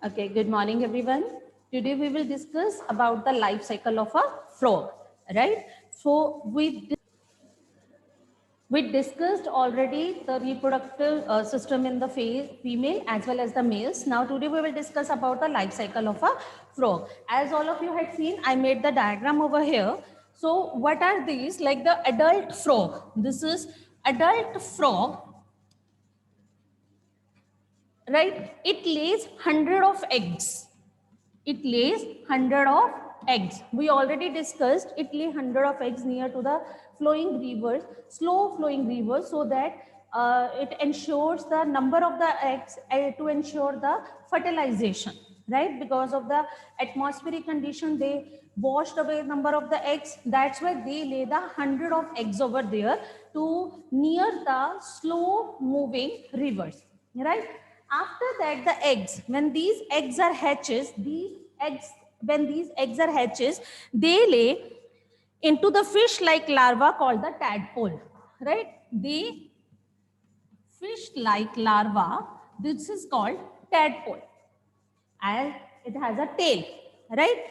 Okay, good morning everyone. Today we will discuss about the life cycle of a frog, right? So we discussed already the reproductive system in the female as well as the males. Now today we will discuss about the life cycle of a frog. As all of you had seen, I made the diagram over here. So what are these? Like the adult frog. This is adult frog, right? It lays 100 of eggs. It lays 100 of eggs. We already discussed it lay 100 of eggs near to the flowing rivers, slow flowing rivers, so that it ensures the number of the eggs to ensure the fertilization, right? Because of the atmospheric condition, they washed away number of the eggs. That's why they lay the 100 of eggs over there to near the slow moving rivers, right? After that, the eggs, when these eggs are hatches, when these eggs are hatches, they lay into the fish-like larva called the tadpole, right? The fish-like larva, this is called tadpole, and it has a tail, right?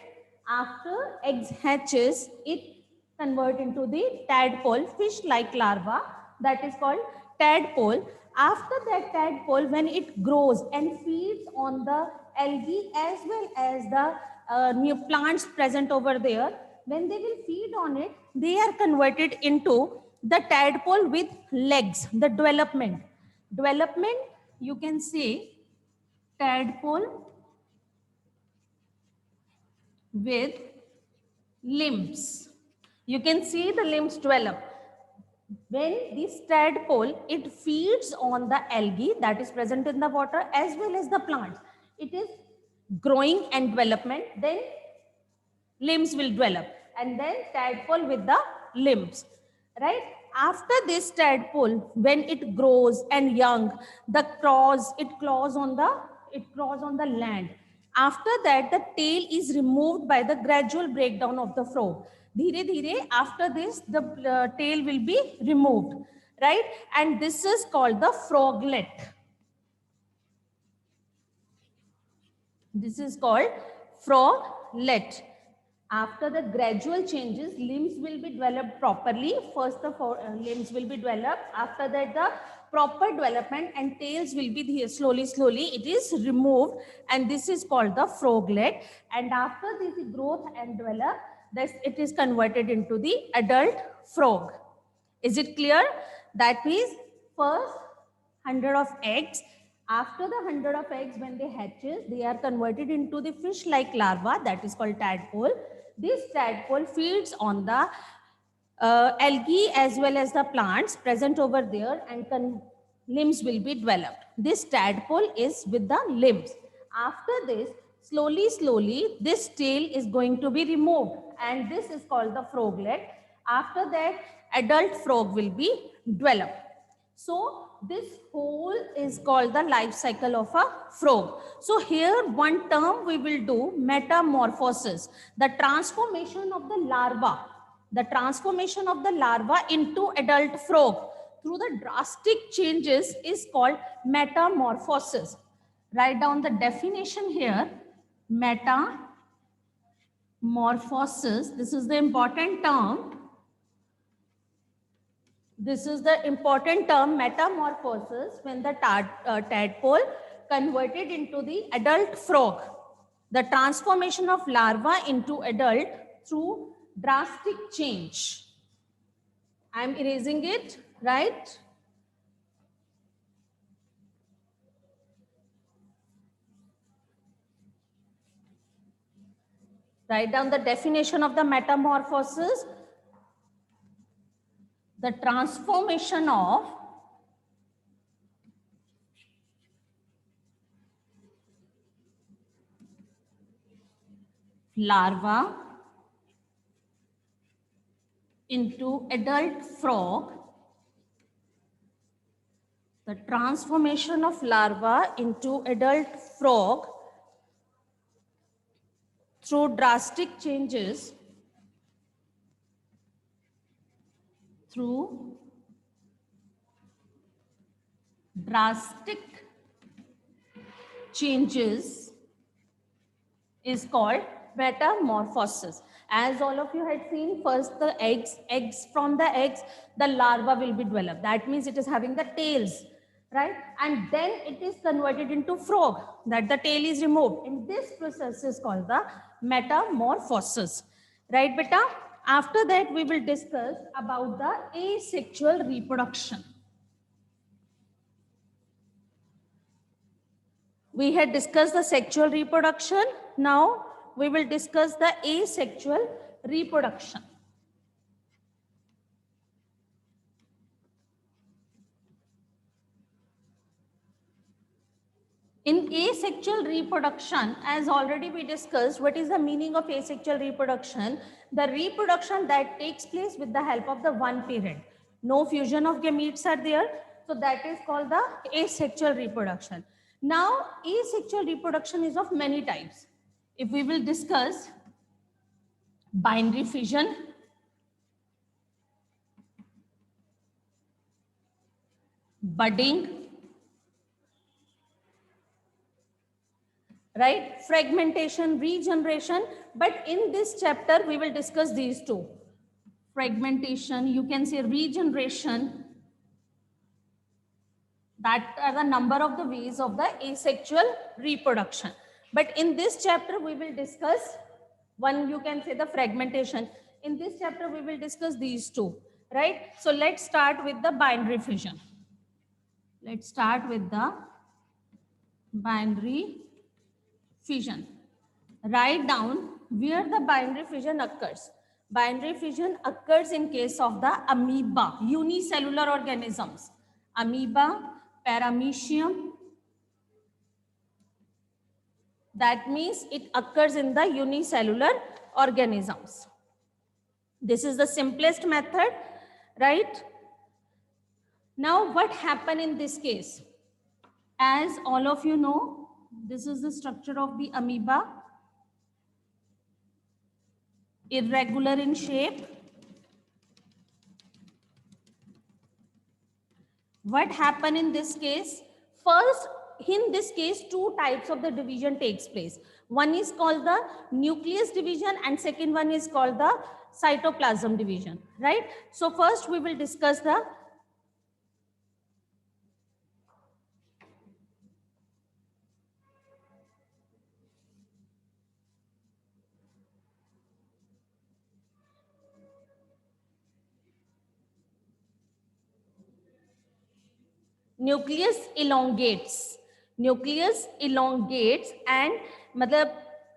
After eggs hatches, it convert into the tadpole, fish-like larva, that is called tadpole. After that tadpole, when it grows and feeds on the algae as well as the new plants present over there, when they will feed on it, they are converted into the tadpole with legs, the development. Development, you can say tadpole with limbs. You can see the limbs develop. When this tadpole, it feeds on the algae that is present in the water as well as the plants. It is growing and development, then limbs will develop, and then tadpole with the limbs, right? After this tadpole, when it grows and young, it crawls on the land. After that, the tail is removed by the gradual breakdown of the frog. Dheere dheere, after this, the tail will be removed, right? And this is called the froglet. This is called froglet. After the gradual changes, limbs will be developed properly. First, the limbs will be developed. After that, the proper development and tails will be here. Slowly, it is removed, and this is called the froglet. And after this growth and develop, it is converted into the adult frog. Is it clear? That means first 100 of eggs. After the 100 of eggs, when they hatches, they are converted into the fish-like larva, that is called tadpole. This tadpole feeds on the algae as well as the plants present over there, and limbs will be developed. This tadpole is with the limbs. After this, slowly, this tail is going to be removed, and this is called the froglet. After that, adult frog will be developed. So this whole is called the life cycle of a frog. So here one term we will do, metamorphosis, the transformation of the larva. The transformation of the larva into adult frog through the drastic changes is called metamorphosis. Write down the definition here. Metamorphosis, this is the important term. This is the important term, metamorphosis, when the tadpole converted into the adult frog. The transformation of larva into adult through drastic change. I am erasing it, right? Write down the definition of the metamorphosis. The transformation of larva into adult frog. The transformation of larva into adult frog through drastic changes is called metamorphosis. As all of you had seen, first the eggs from the eggs, the larva will be developed. That means it is having the tails, right? And then it is converted into frog, that the tail is removed. And this process is called the metamorphosis, right, beta? After that, we will discuss about the asexual reproduction. We had discussed the sexual reproduction. Now we will discuss the asexual reproduction. In asexual reproduction, as already we discussed, what is the meaning of asexual reproduction? The reproduction that takes place with the help of the one parent. No fusion of gametes are there. So that is called the asexual reproduction. Now, asexual reproduction is of many types. If we will discuss binary fission, budding, right, fragmentation, regeneration, but in this chapter we will discuss these two. Fragmentation, you can say regeneration, that are the number of the ways of the asexual reproduction. But in this chapter we will discuss one, you can say the fragmentation. In this chapter we will discuss these two, right? So let's start with the binary fission. Let's start with the binary fission. Write down where the binary fission occurs. Binary fission occurs in case of the amoeba, unicellular organisms. Amoeba, paramecium. That means it occurs in the unicellular organisms. This is the simplest method, right? Now, what happened in this case? As all of you know, this is the structure of the amoeba. Irregular in shape. What happened in this case? First, in this case, two types of the division takes place. One is called the nucleus division and second one is called the cytoplasm division, right? So first we will discuss the nucleus elongates. Nucleus elongates and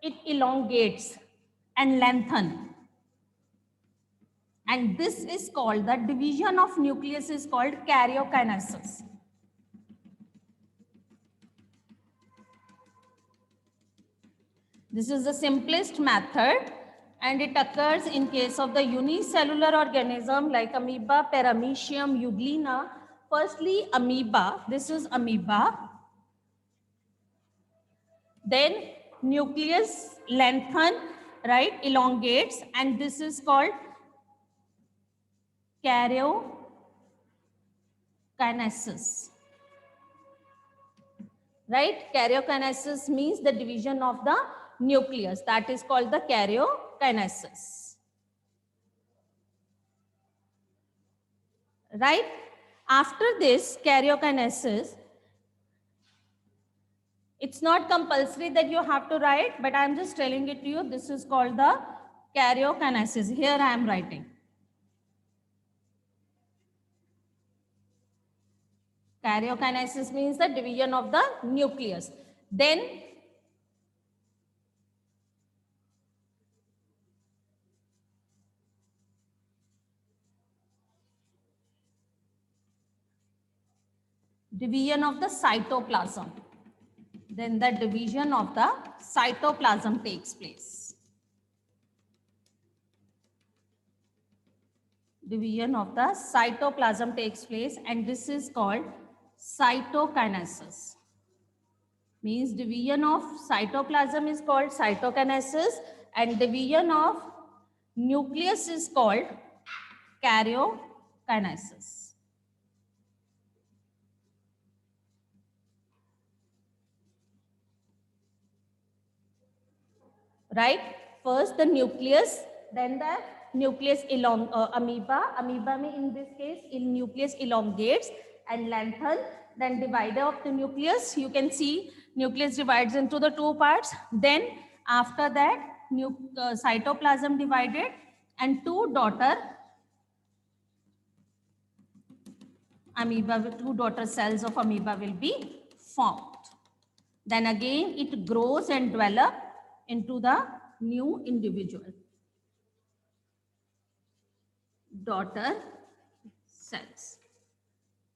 it elongates and lengthen. And this is called, the division of nucleus is called karyokinesis. This is the simplest method and it occurs in case of the unicellular organism like amoeba, paramecium, euglena. Firstly, amoeba, this is amoeba. Then nucleus lengthen, right, elongates, and this is called karyokinesis. Right? Karyokinesis means the division of the nucleus. That is called the karyokinesis. Right? After this karyokinesis, it's not compulsory that you have to write, but I'm just telling it to you. This is called the karyokinesis. Here I am writing. Karyokinesis means the division of the nucleus. Then division of the cytoplasm. Then the division of the cytoplasm takes place. Division of the cytoplasm takes place and this is called cytokinesis. Means division of cytoplasm is called cytokinesis and division of nucleus is called karyokinesis. right? First the nucleus, then the nucleus amoeba. Amoeba में in this case nucleus elongates and lengthen, then divider of the nucleus. You can see nucleus divides into the two parts. Then after that cytoplasm divided and two daughter amoeba, two daughter cells of amoeba will be formed. Then again it grows and develop into the new individual. Daughter cells.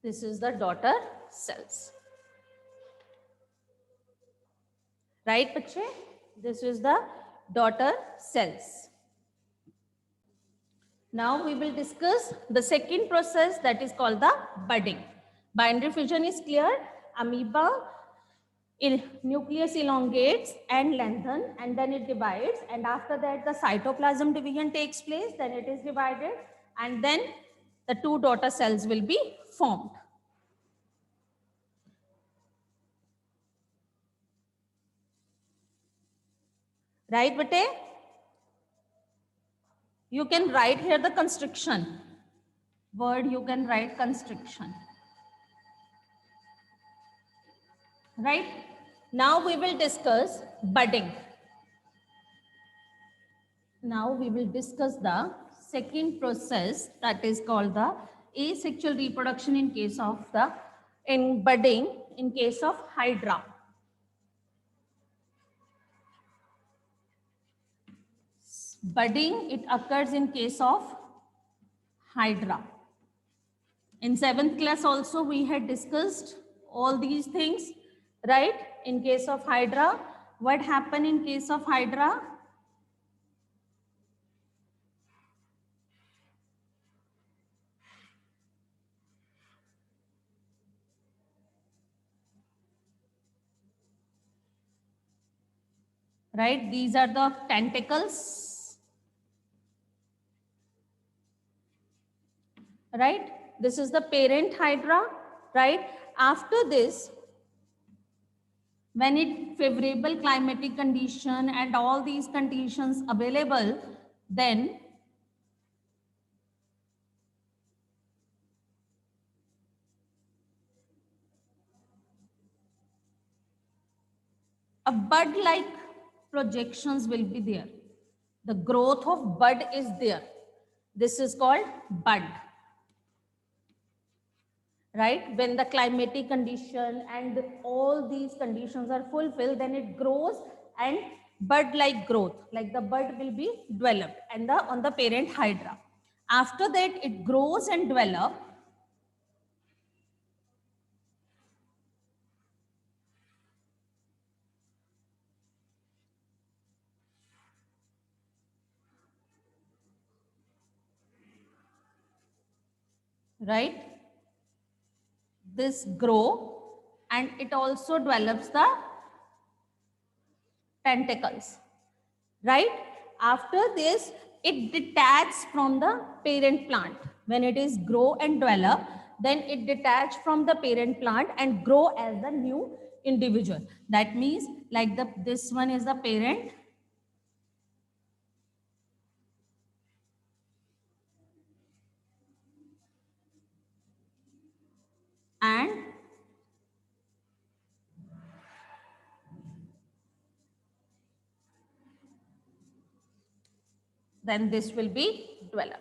This is the daughter cells. Right, bache? This is the daughter cells. Now we will discuss the second process, that is called the budding. Binary fission is clear. Amoeba nucleus elongates and lengthens, and then it divides, and after that the cytoplasm division takes place, then it is divided, and then the two daughter cells will be formed. Right, bete? You can write here the constriction word, you can write constriction. Right? Now we will discuss budding. Now we will discuss the second process, that is called the asexual reproduction in case of in budding in case of hydra. Budding, it occurs in case of hydra. In 7th class also we had discussed all these things, right? In case of hydra, what happened in case of hydra? Right, these are the tentacles. Right, this is the parent hydra. Right, after this, when it favorable climatic condition and all these conditions available, then a bud-like projections will be there. The growth of bud is there. This is called bud. Right, when the climatic condition and all these conditions are fulfilled, then it grows and bud-like growth, like the bud will be developed and on the parent hydra. After that, it grows and develops. Right, this grow and it also develops the tentacles. Right, after this, it detaches from the parent plant. When it is grow and develop, then it detach from the parent plant and grow as the new individual. That means like this one is the parent, and then this will be developed.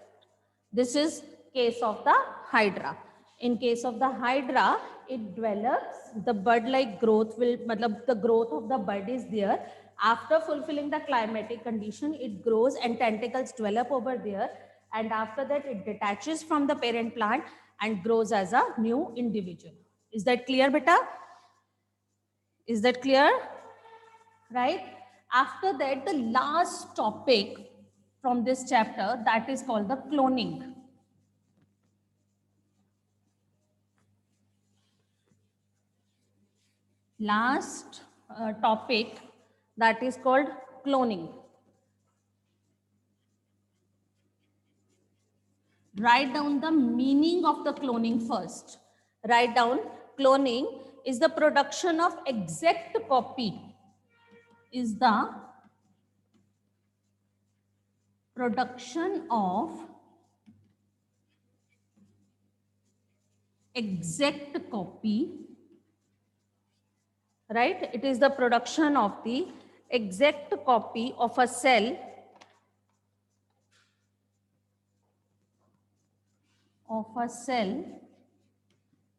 This is case of the hydra. In case of the hydra, it develops, the bud-like growth will, the growth of the bud is there. After fulfilling the climatic condition, it grows and tentacles develop over there. And after that, it detaches from the parent plant and grows as a new individual. Is that clear, beta? Is that clear? Right? After that, the last topic from this chapter, that is called the cloning. Last topic, that is called cloning. Write down the meaning of the cloning first. Write down, cloning is the production of exact copy. Is the production of exact copy, right? It is the production of the exact copy of a cell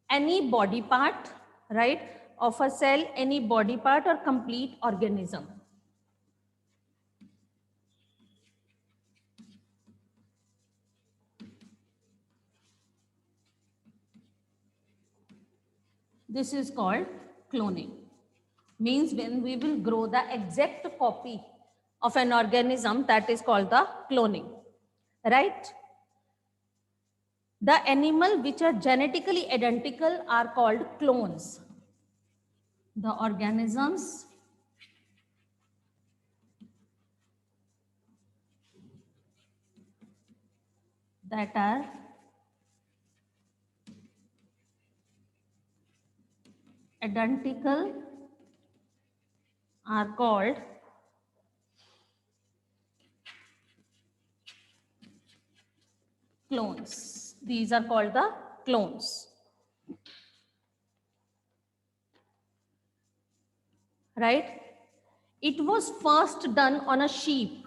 any body part, right? Of a cell, any body part or complete organism. This is called cloning. Means when we will grow the exact copy of an organism, that is called the cloning, right? The animal which are genetically identical are called clones. The organisms that are identical are called clones. These are called the clones. Right? It was first done on a sheep.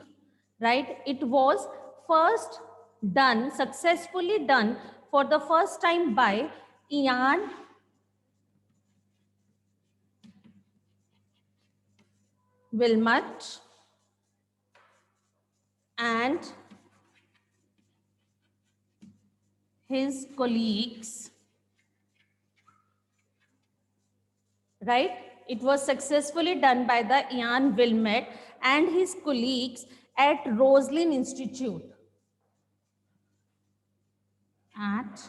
Right? It was first done, successfully done for the first time by Ian Wilmot and his colleagues, right? It was successfully done by the Ian Wilmot and his colleagues at Roslin Institute. At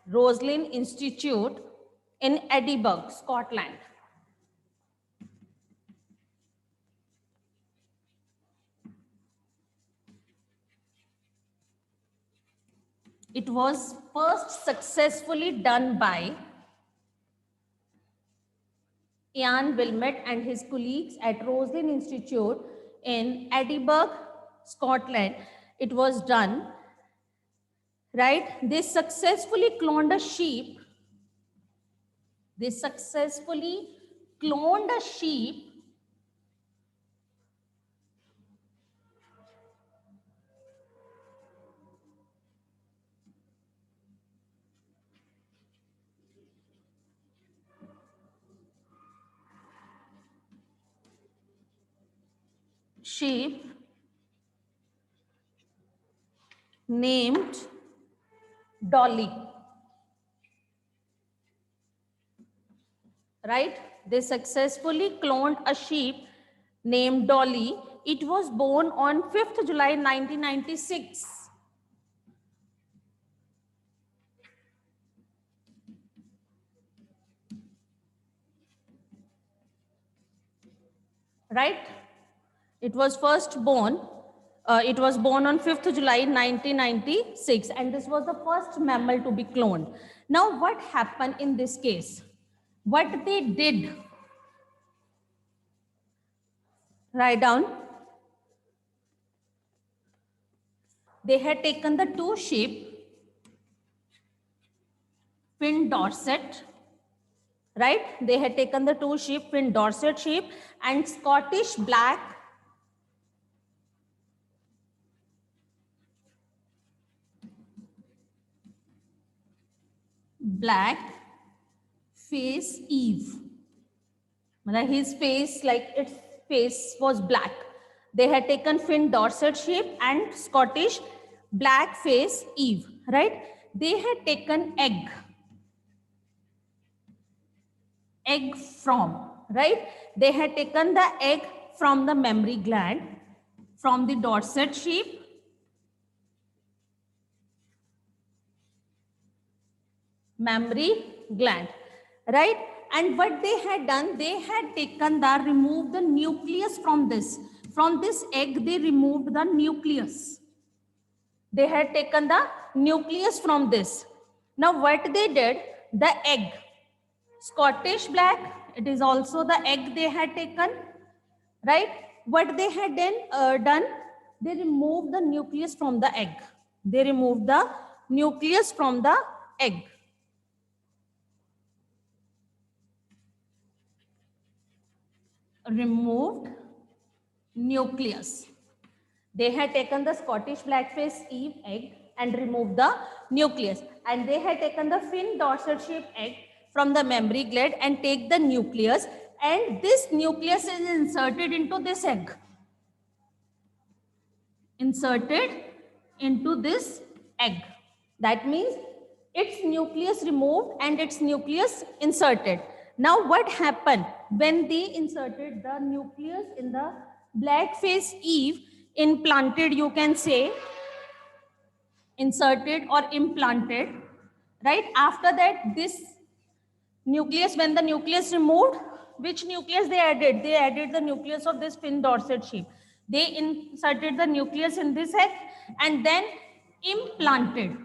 Roslin Institute in Edinburgh, Scotland. It was first successfully done by Ian Wilmot and his colleagues at Roslin Institute in Edinburgh, Scotland. It was done, right? They successfully cloned a sheep. They successfully cloned a sheep named Dolly. Right? They successfully cloned a sheep named Dolly. It was born on 5th July 1996. Right? It was born on 5th July 1996, and this was the first mammal to be cloned. Now, what happened in this case? What they did? Write down. They had taken the two sheep, Finn Dorset, right? They had taken the two sheep, Finn Dorset sheep and Scottish black face Eve. His face, like its face was black. They had taken Finn Dorset sheep and Scottish black face Eve, right? They had taken egg from, right? They had taken the egg from the mammary gland from the Dorset sheep. Mammary gland, right? And what they had done, they had taken removed the nucleus from this. From this egg, they removed the nucleus. They had taken the nucleus from this. Now what they did, the egg, Scottish black, it is also the egg they had taken, right? What they had then done, they removed the nucleus from the egg. They removed the nucleus from the egg. Removed nucleus. They had taken the Scottish blackface Eve egg and removed the nucleus. And they had taken the fin dorsal shaped egg from the mammary gland and take the nucleus, and this nucleus is inserted into this egg. Inserted into this egg. That means its nucleus removed and its nucleus inserted. Now what happened when they inserted the nucleus in the blackface Eve, implanted, you can say, inserted or implanted, right? After that, this nucleus, when the nucleus removed, which nucleus they added? They added the nucleus of this fin dorsal sheep. They inserted the nucleus in this egg and then implanted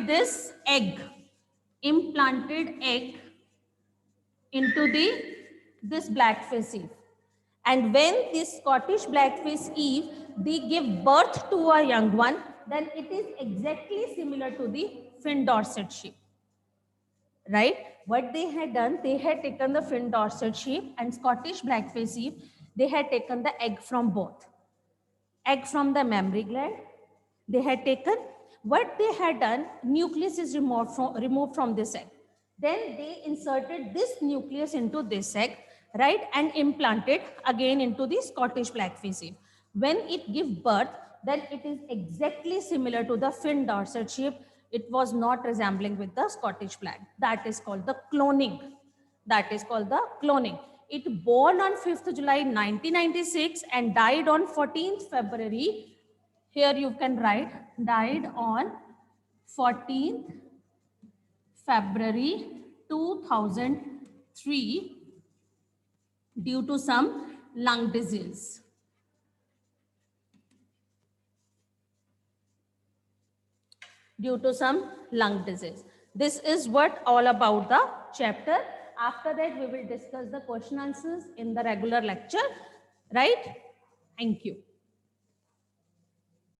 this egg, implanted egg into this blackface Eve. And when this Scottish blackface Eve, they give birth to a young one, then it is exactly similar to the fin dorsal sheep, right? What they had done, they had taken the fin dorsal sheep and Scottish blackface Eve, they had taken the egg from both. Egg from the mammary gland, they had taken. What they had done, nucleus is removed from this egg. Then they inserted this nucleus into this egg, right, and implanted again into the Scottish blackface Eve. When it gives birth, then it is exactly similar to the fin dorsal sheep. It was not resembling with the Scottish black. That is called the cloning. That is called the cloning. It born on 5th July 1996 and died on 14th February. Here you can write, died on 14th February 2003 due to some lung disease. Due to some lung disease. This is what all about the chapter. After that, we will discuss the question answers in the regular lecture, right? Thank you.